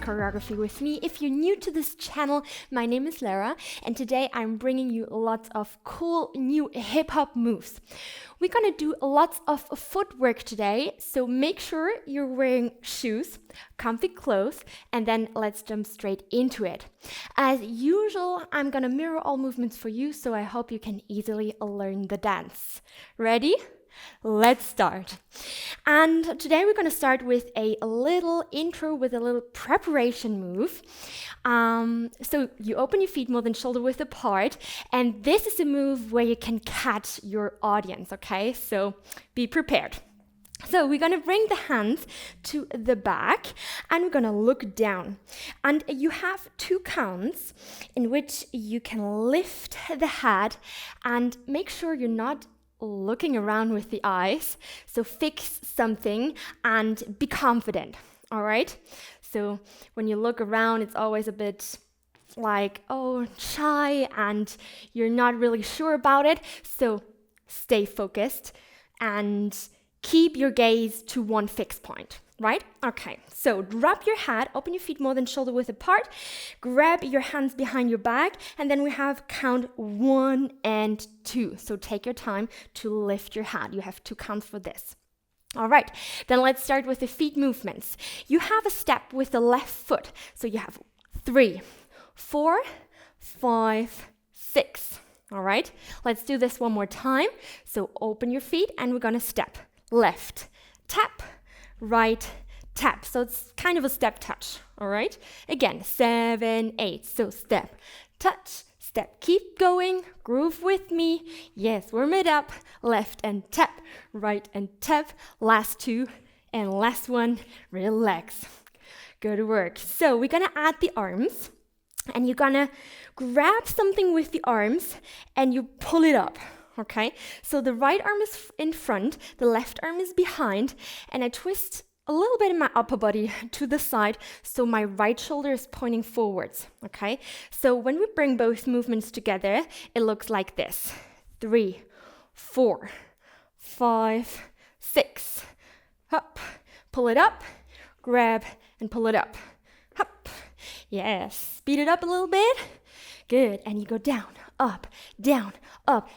choreography with me. If you're new to this channel, my name is Lara, and today I'm bringing you lots of cool new hip-hop moves. We're gonna do lots of footwork today, so make sure you're wearing shoes, comfy clothes, and then let's jump straight into it. As usual, I'm gonna mirror all movements for you, so I hope you can easily learn the dance. Ready? Let's start. And today we're going to start with a little intro with a little preparation move. So you open your feet more than shoulder width apart, and this is a move where you can catch your audience, okay? So be prepared. So we're going to bring the hands to the back and we're going to look down. And you have 2 counts in which you can lift the head and make sure you're not looking around with the eyes. So fix something and be confident, all right? So when you look around, it's always a bit like, oh, shy, and you're not really sure about it. So stay focused and keep your gaze to one fixed point, right? Okay, so drop your head, open your feet more than shoulder width apart, grab your hands behind your back, and then we have count 1 and 2. So take your time to lift your head. You have 2 counts for this. All right, then let's start with the feet movements. You have a step with the left foot. So you have 3, 4, 5, 6. All right, let's do this one more time. So open your feet and we're gonna step. Left, tap, right, tap. So it's kind of a step touch, all right? Again, 7, 8. So step, touch, step. Keep going, groove with me. Yes, warm it up. Left and tap, right and tap. Last 2 and last 1, relax. Good work. So we're gonna add the arms and you're gonna grab something with the arms and you pull it up. Okay, so the right arm is in front, the left arm is behind, and I twist a little bit in my upper body to the side, so my right shoulder is pointing forwards, okay? So when we bring both movements together, it looks like this. 3, 4, 5, 6. Up, pull it up, grab, and pull it up. Up, yes, speed it up a little bit. Good, and you go down, up,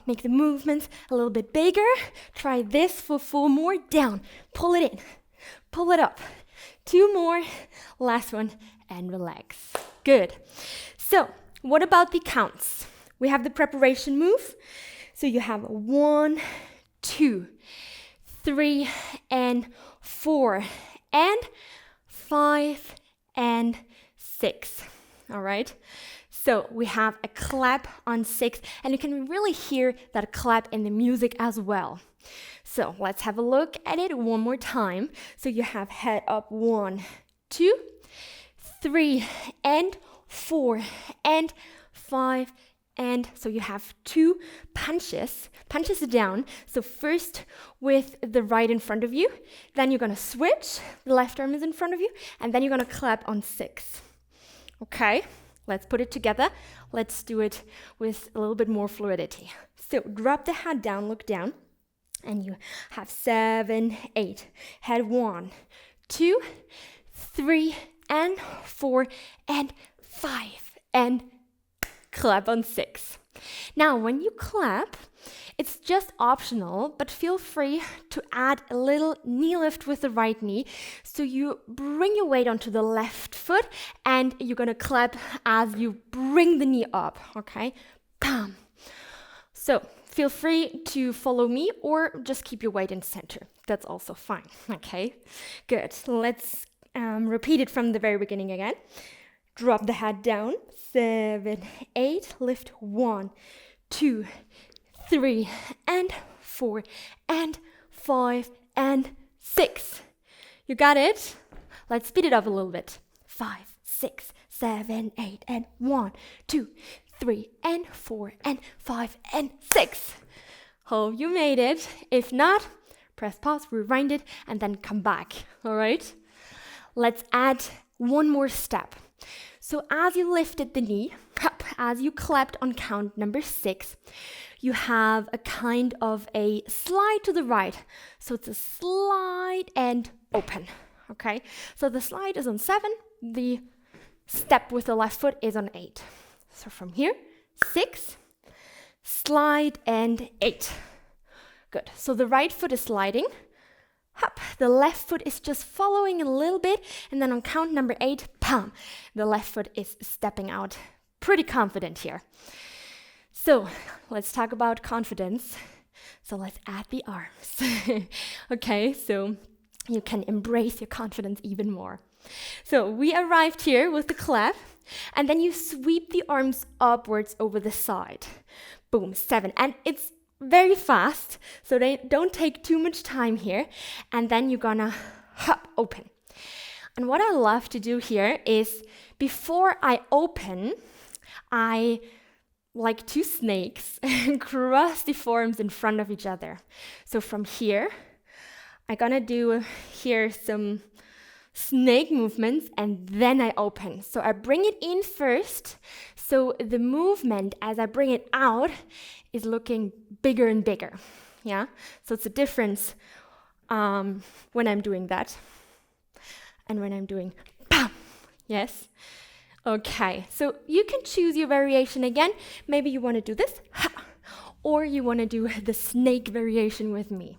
make the movements a little bit bigger. Try this for 4 more, down, pull it in, pull it up, 2 more, last one, and relax. Good. So what about the counts? We have the preparation move. So you have 1, 2, 3, and 4, and 5, and 6. All right? So we have a clap on 6, and you can really hear that clap in the music as well. So let's have a look at it one more time. So you have head up 1, 2, 3, and 4, and 5, and so you have 2 punches down. So first with the right in front of you, then you're gonna switch, the left arm is in front of you, and then you're gonna clap on 6. Okay? Let's put it together. Let's do it with a little bit more fluidity. So drop the head down, look down, and you have 7, 8. Head 1, 2, 3, and 4, and 5, and clap on 6. Now, when you clap, it's just optional, but feel free to add a little knee lift with the right knee. So you bring your weight onto the left foot and you're gonna clap as you bring the knee up, okay? Bam. So feel free to follow me or just keep your weight in center. That's also fine, okay? Good. Let's repeat it from the very beginning again. Drop the head down, 7, 8, lift 1, 2, 3, and 4, and 5, and 6. You got it? Let's speed it up a little bit. 5, 6, 7, 8, and 1, 2, 3, and 4, and 5, and 6. Hope you made it. If not, press pause, rewind it, and then come back, all right? Let's add one more step. So as you lifted the knee, up, as you clapped on count number 6, you have a kind of a slide to the right. So it's a slide and open, okay? So the slide is on 7, the step with the left foot is on 8. So from here, 6, slide, and 8. Good. So the right foot is sliding. Hop. The left foot is just following a little bit, and then on count number 8, pam, the left foot is stepping out. Pretty confident here. So let's talk about confidence. So let's add the arms. Okay, so you can embrace your confidence even more. So we arrived here with the clap, and then you sweep the arms upwards over the side. Boom, 7. And it's very fast, so they don't take too much time here. And then you're gonna hop, open. And what I love to do here is, before I open, I, like two snakes, cross the forearms in front of each other. So from here, I'm gonna do here some snake movements, and then I open. So I bring it in first, so the movement as I bring it out is looking bigger and bigger. Yeah, so it's a difference when I'm doing that and when I'm doing bam. Yes. Okay, so you can choose your variation again. Maybe you want to do this, ha, or you want to do the snake variation with me.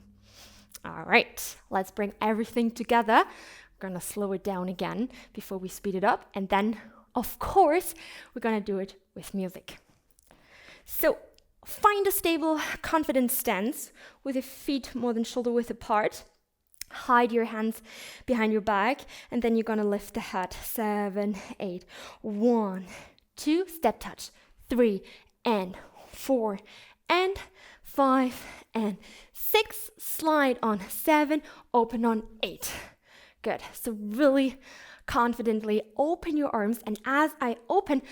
All right, let's bring everything together. We're gonna slow it down again before we speed it up. And then, of course, we're gonna do it with music. So find a stable, confident stance with your feet more than shoulder width apart. Hide your hands behind your back, and then you're gonna lift the head. 7, 8, 1, 2, step touch, 3, and 4, and 5, and 6, slide on 7, open on 8. Good. So really confidently open your arms, and as I open,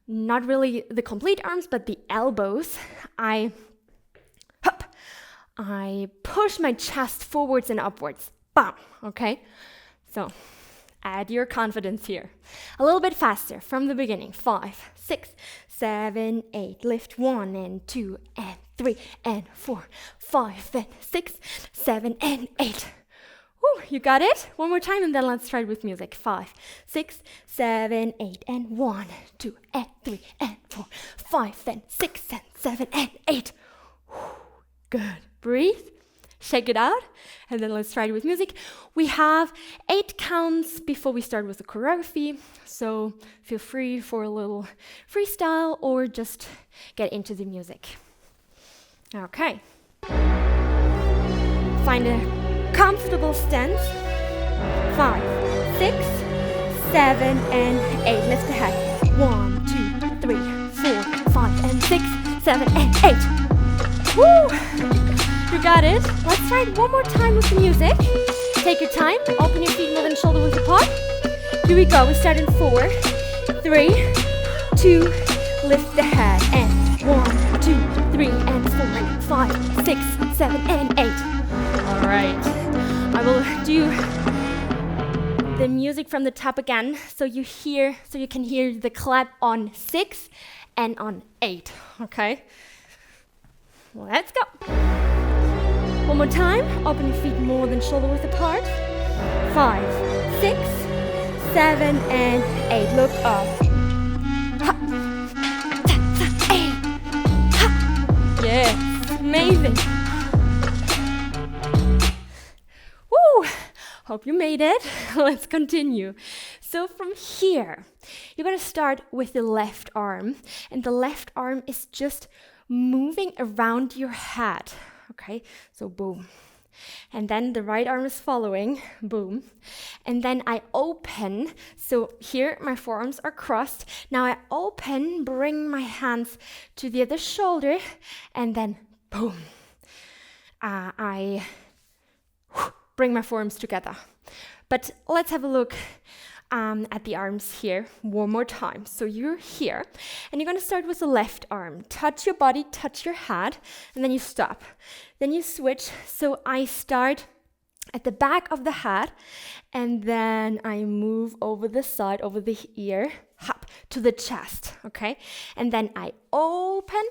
not really the complete arms, but the elbows, I push my chest forwards and upwards. Bam. Okay? So add your confidence here. A little bit faster from the beginning. 5, 6, 7, 8. Lift 1 and 2 and 3 and 4, 5 and 6, 7 and 8. Woo, you got it? One more time, and then let's try it with music. 5, 6, 7, 8, and 1, 2, and 3, and 4, 5, and 6, and 7, and 8. Woo, good. Breathe, shake it out, and then let's try it with music. We have 8 counts before we start with the choreography, so feel free for a little freestyle or just get into the music. Okay. Find a comfortable stance. 5, 6, 7, and 8. Lift the head. 1, 2, 3, 4, 5, and 6, 7, and 8. Woo! You got it. Let's try it one more time with the music. Take your time. Open your feet more than shoulder width apart. Here we go. We start in 4, 3, 2, lift the head, and 1, 2, 3, and 4, 5, 6, 7, and 8. All right. I will do the music from the top again, so you can hear the clap on 6 and on 8. Okay. Let's go. One more time. Open your feet more than shoulder width apart. 5, 6, 7, and 8. Look up. Ha. Ta, ta, 8. Ha. Yes. Amazing. Woo. Hope you made it. Let's continue. So from here, you're going to start with the left arm. And the left arm is just moving around your head. Okay, so boom. And then the right arm is following, boom. And then I open, so here my forearms are crossed. Now I open, bring my hands to the other shoulder, and then boom. I bring my forearms together. But let's have a look at the arms here one more time. So you're here, and you're going to start with the left arm. Touch your body, touch your head, and then you stop. Then you switch. So I start at the back of the head, and then I move over the side, over the ear, hop to the chest, okay? And then I open,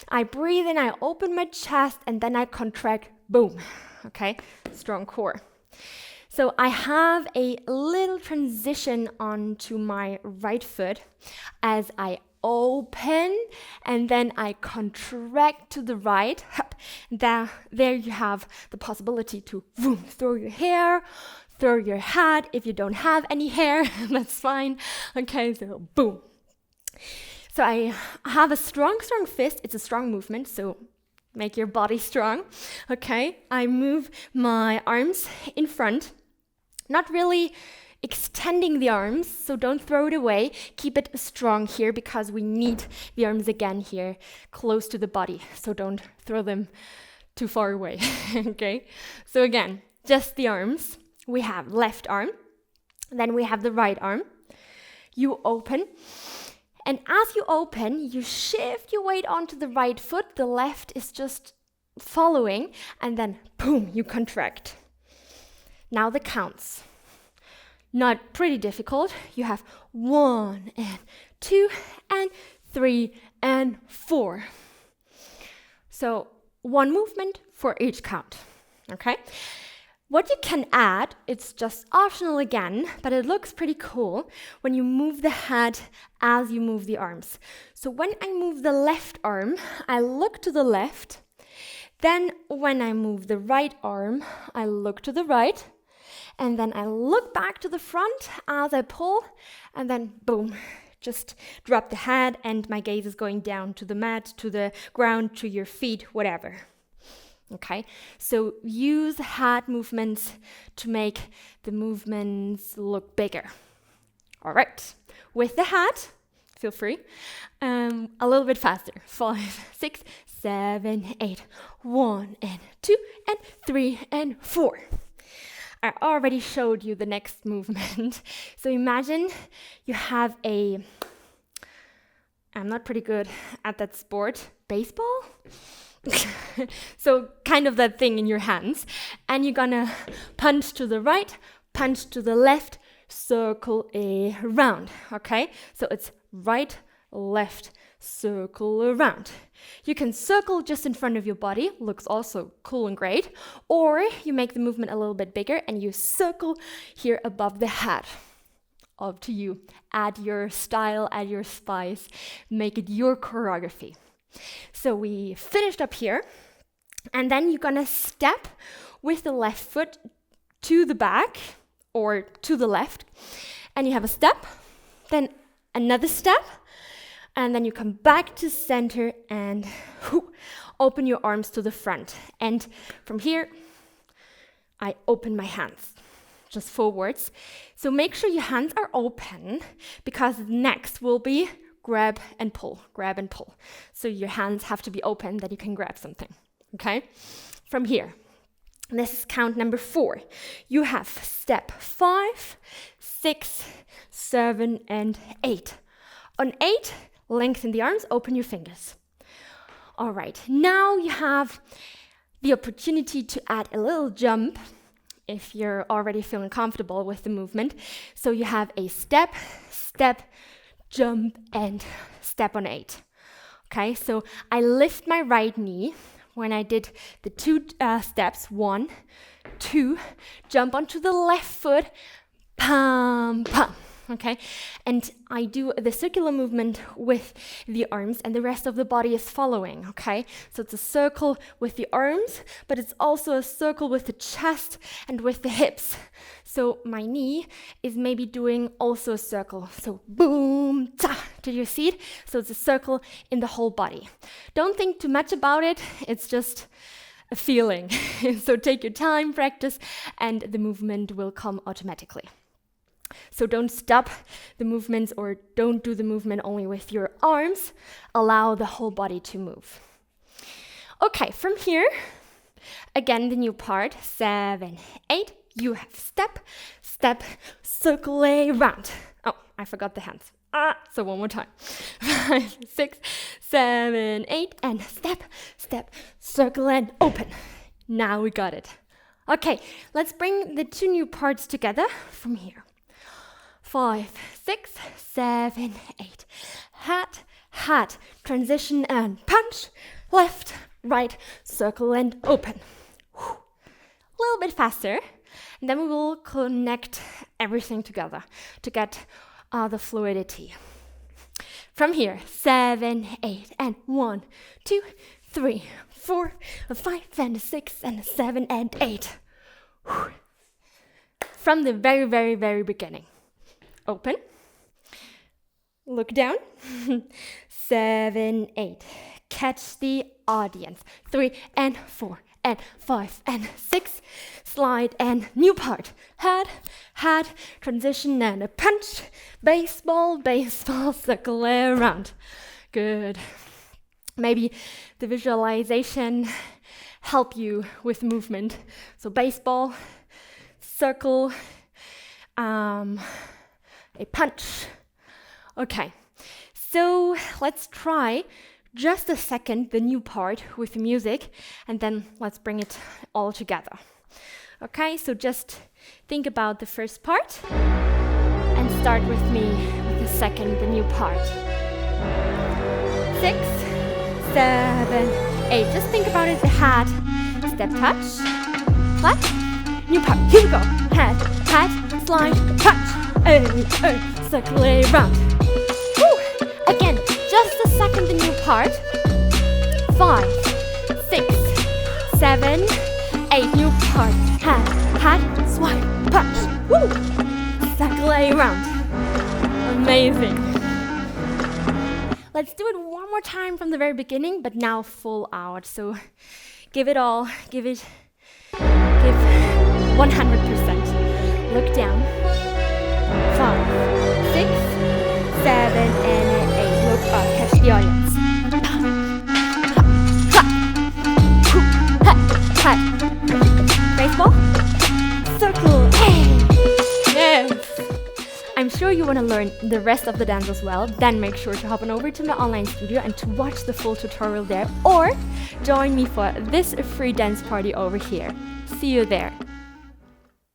I breathe in, I open my chest, and then I contract, boom, okay? Strong core. So I have a little transition onto my right foot as I open and then I contract to the right. There you have the possibility to throw your hair, throw your hat. If you don't have any hair, that's fine. Okay, so boom. So I have a strong fist. It's a strong movement, so make your body strong. Okay, I move my arms in front, not really extending the arms, so don't throw it away. Keep it strong here because we need the arms again here close to the body, so don't throw them too far away. Okay, so again, just the arms. We have left arm, then we have the right arm. You open, and as you open, you shift your weight onto the right foot. The left is just following, and then boom, you contract. Now the counts. Not pretty difficult. You have 1 and 2 and 3 and 4. So 1 movement for each count. Okay? What you can add, it's just optional again, but it looks pretty cool when you move the head as you move the arms. So when I move the left arm, I look to the left. Then when I move the right arm, I look to the right. And then I look back to the front as I pull, and then boom, just drop the head, and my gaze is going down to the mat, to the ground, to your feet, whatever. Okay, so use head movements to make the movements look bigger. All right, with the head, feel free, a little bit faster. 5, 6, 7, 8, 1 and 2 and 3 and 4. I already showed you the next movement. So imagine you have I'm not pretty good at that sport, baseball? So kind of that thing in your hands. And you're gonna punch to the right, punch to the left, circle around, okay? So it's right, left, circle around. You can circle just in front of your body, looks also cool and great, or you make the movement a little bit bigger and you circle here above the head. Up to you. Add your style, add your spice, make it your choreography. So we finished up here, and then you're gonna step with the left foot to the back or to the left, and you have a step, then another step, and then you come back to center and open your arms to the front. And from here, I open my hands, just forwards. So make sure your hands are open, because next will be grab and pull, grab and pull. So your hands have to be open that you can grab something, okay? From here, this is count number 4. You have step 5, 6, 7, and 8. On 8, lengthen the arms, open your fingers. All right, now you have the opportunity to add a little jump if you're already feeling comfortable with the movement. So you have a step, step, jump, and step on 8. Okay, so I lift my right knee when I did the 2 steps, 1, 2, jump onto the left foot, pam, pam. Okay, and I do the circular movement with the arms, and the rest of the body is following. Okay, so it's a circle with the arms, but it's also a circle with the chest and with the hips. So my knee is maybe doing also a circle. So boom, ta. Did you see it? So it's a circle in the whole body. Don't think too much about it. It's just a feeling. So take your time, practice, and the movement will come automatically. So don't stop the movements, or don't do the movement only with your arms. Allow the whole body to move. Okay, from here, again, the new part, 7, 8, you have step, step, circle around. Oh, I forgot the hands. So one more time. 5, 6, 7, 8, and step, step, circle and open. Now we got it. Okay, let's bring the 2 new parts together from here. 5, 6, 7, 8. Hat, hat, transition and punch. Left, right, circle and open. A little bit faster. And then we will connect everything together to get the fluidity. From here, 7, 8, and 1, 2, 3, 4, 5, and 6, and 7, and 8. From the very, very, very beginning. Open. Look down. 7, 8. Catch the audience. 3 and 4 and 5 and 6. Slide and new part. Head, transition and a punch. Baseball, circle around. Good. Maybe the visualization help you with movement. So baseball, circle, a punch. Okay, so let's try just a second the new part with music, and then let's bring it all together. Okay, so just think about the first part and start with me with the second, the new part. 6, 7, 8. Just think about it. The head, step, touch, clap, new part. Here we go. Head, slide, touch, circle around. Woo. Again, just a second. The new part. 5, 6, 7, 8. New part. Head, swipe, punch. Woo. Circle around. Amazing. Let's do it one more time from the very beginning, but now full out. So give it all, give 100%. Look down. 5, 6, 7, and 8. Look up, catch the audience. Baseball, circle, yes. I'm sure you want to learn the rest of the dance as well. Then make sure to hop on over to my online studio and to watch the full tutorial there, or join me for this free dance party over here. See you there.